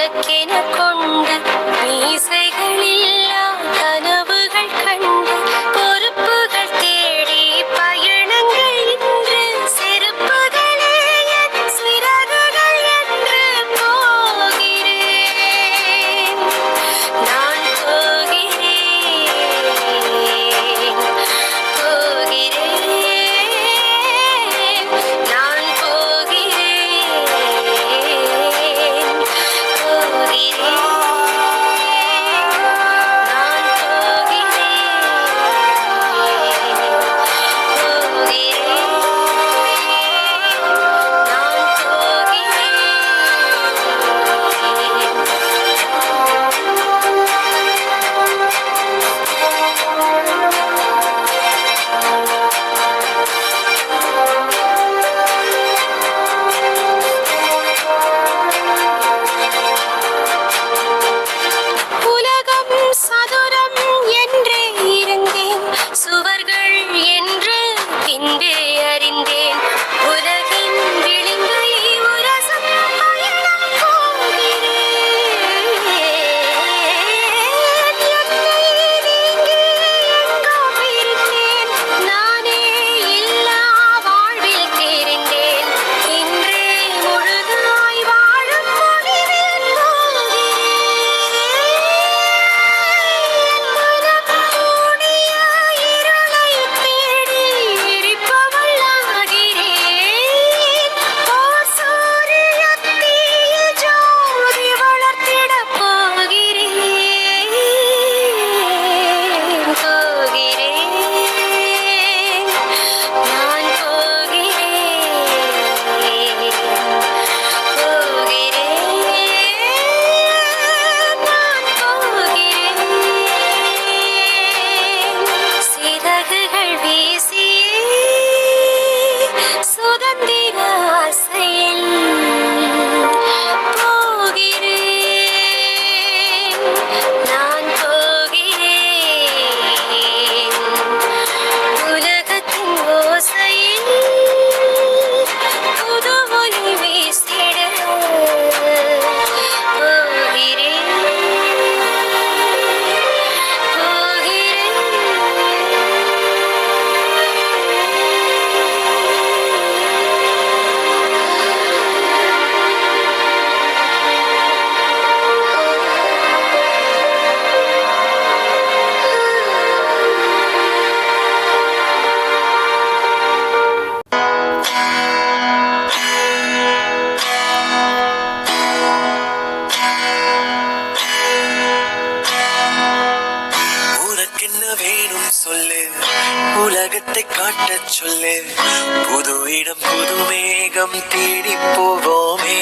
உனக்கென கொண்ட மீசைகளில்லா கனவுகள் கண்டு பொறுப்புகள் தேடி பயணங்கள் இன்று செருப்புகளே என் சிறகுகள் என்று போகிறேன் நான் போகிறேன் நான் சதுரம் என்றே இருந்தேன், சுவர்கள் என்று பின்பே அறிந்தேன். உலகின் விளிம்பை உரசும் பயணம் போகிறேன். என்னை நீங்கி எங்கோ பிரிந்தேன். நானே இல்லா வாழ்வில் தெரிந்தேன். இன்றே முழுதாய் வாழும் முடிவில் போகிறேன். சிறகுகள் வீசியே சுதந்திர ஆசையில் போகிறேன் நான் போகிறேன். உலகத்தின் ஓசையில் புது ஒலி வீசிட போகிறேன். உனக்கென்ன வேணும் சொல்லு, உலகத்தை காட்டச் சொல்லு. புது இடம் புது மேகம் தேடி போவோமே.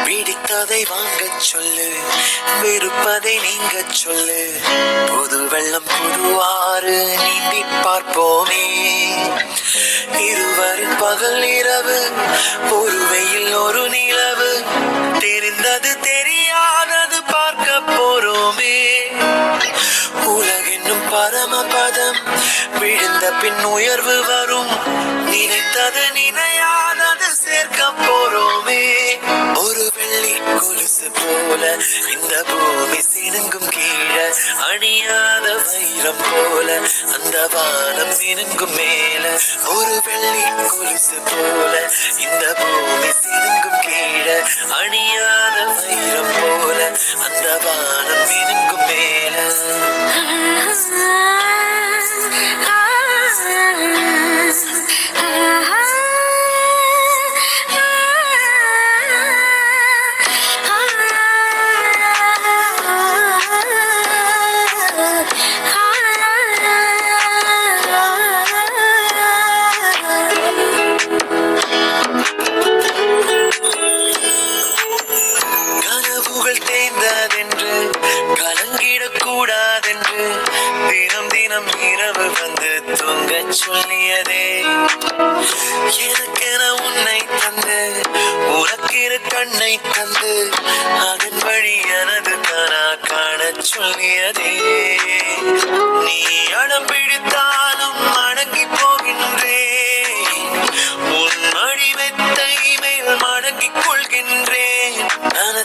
பிடித்ததை வாங்கச் சொல்லு, வெறுப்பதை நீங்கச் சொல்லு. புது வெள்ளம் புதுவாறு நீந்தி பார்ப்போமே. இருவரின் பகல் இரவு, ஒரு வெயில் ஒரு நிலவு. தெரிந்தது தெரியாதது பார்க்க போறோமே. உலகென்னும் பரமபதம், விழுந்த பின் உயர்வு வரும். நினைத்தது நினையாதது சேர்க்க போறோமே. ஒரு வெள்ளி கொலுசு போல இந்த பூமி சினுங்கும் கீழே, அணியாத வைரம் போல அந்த வானம் மினுங்கும் மேல. ஒரு வெள்ளி கொலுசு போல இந்த பூமி சினுங்கும் கீழே, அணியாத வைரம் போல அந்த வானம் மினுங்கும் மேல. கனவுகள் தேய்ந்ததென்று கலங்கிடக்கூடாதென்று தினம் தினம் இரவு வந்து தூங்கச் சொல்லியதே. எனக்கென உன்னை தந்து உனக்கிரு கண்ணை தந்து அதன் வழி எனது தானா காணச் சொல்லியதே. நீ அடம் பிடித்தாலும் அடங்கி போகின்றேன்.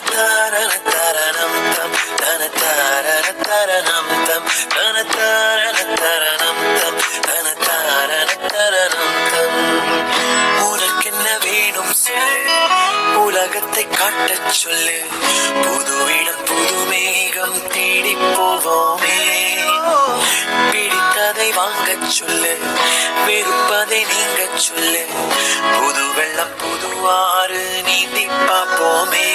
தனதாரண தரணம் தம் தனதாரண தரணம் தம் தனதாரண தரணம் தம் தனதாரண தரணம் தம். உனக்கென்ன வேணும் சொல்லு, உலகத்தை காட்டச் சொல்லு, புது இடம் புது மேகம் தேடி போவோமே. பிடித்ததை வாங்கச் சொல்லு, வெறுப்பதை நீங்கச் சொல்லு, புது வெள்ளம் புது ஆறு நீந்தி பார்ப்போமே.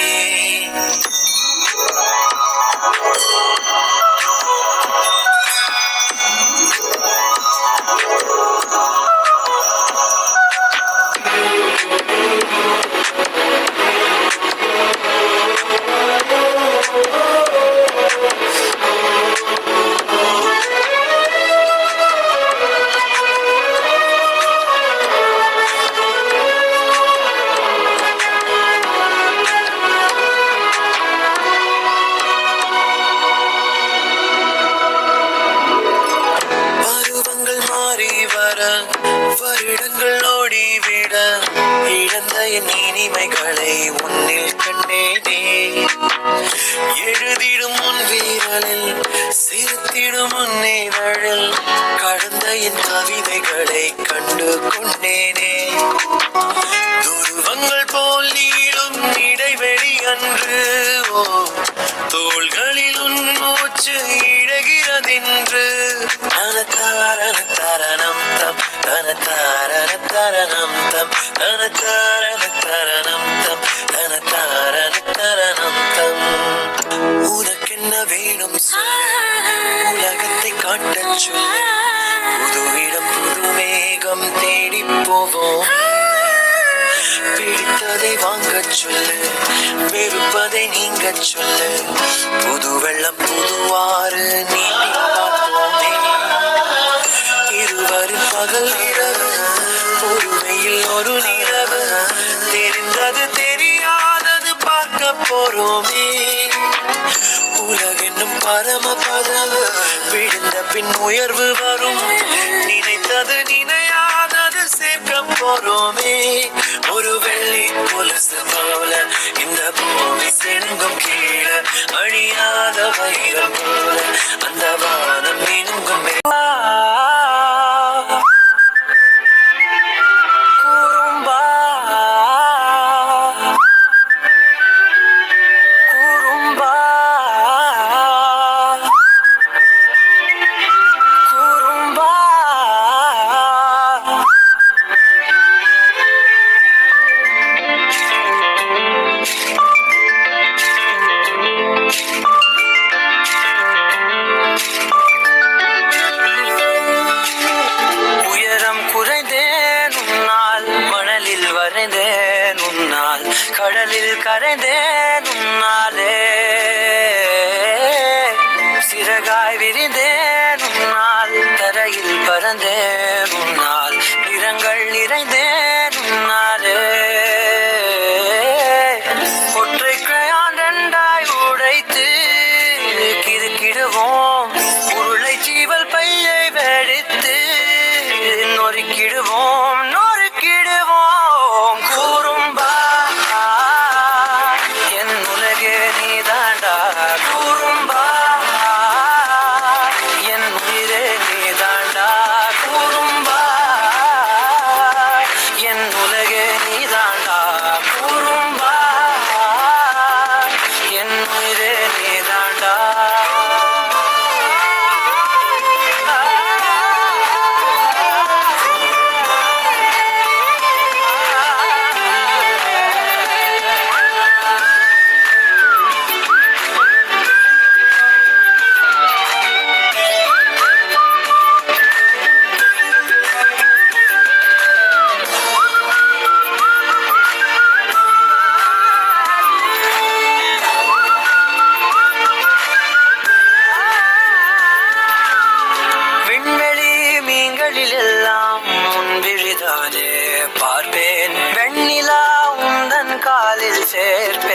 வருடங்கள் ஓடிவிட இழந்த என் இனிமைகளை உன்னில் கண்டேனே. எழுதிடும் உன் வீரலில் சிரித்திடும் உன் இதழில் கடந்த என் கவிதைகளை கண்டு கொண்டேனே. துருவங்கள் போல் நீளும் இடைவெளி அன்று தோள்களில் உன் மூச்சு இழகிறதென்று. தனதாரண தரணம் தம் தனதாரண தரணம் தம் தனதாரண தரணம் தம் தனதாரண தரணம் தம். உனக்கென்ன வேணும் சொல்லு, உலகத்தை காட்டச் சொல்லு, புது இடம் புது மேகம் தேடி போவோம். பிடித்ததை வாங்கச் சொல்லு, வெறுப்பதை நீங்கச் சொல்லு, புது வெள்ளம் புது ஆறு நீந்தி பார்ப்போமே. இருவரின் பகல் இரவு, ஒரு வெயில் ஒரு நிலவு, தெரிந்தது தெரியாதது பார்க்க போறோமே. உலகென்னும் பரமபதம் விழுந்த பின் உயர்வு வரும், நினைத்தது நினையாதது சேர்க்க போறோமே. ஒரு வெள்ளி கொலுசு போல இந்த பூமி செங்கும் கீழே, அழியாத வைரம் போல அந்த வானம் மினுங்கும். கடலில் கரைந்தேன் உன்னாலே, சிறகாய் விரிந்தேன் உன்னால், தரையில் பறந்தேன் உன்னால், நிறங்கள் நிறைந்தேன் உன்னாலே. ஒற்றை கிரையான் ரெண்டாய் உடைத்து கிறுக்கிடுவோம், உருளை சீவல் பையை வெடித்து நொறுக்கிடுவோம் நொறுக்கிடுவோம். கூறும்பா கூறும்பா என் உயிரே நீதாண்டா, கூறும்பா என் உலகே நீதாண்டா, கூறும்பா என் உயிரே நீதாண்டா.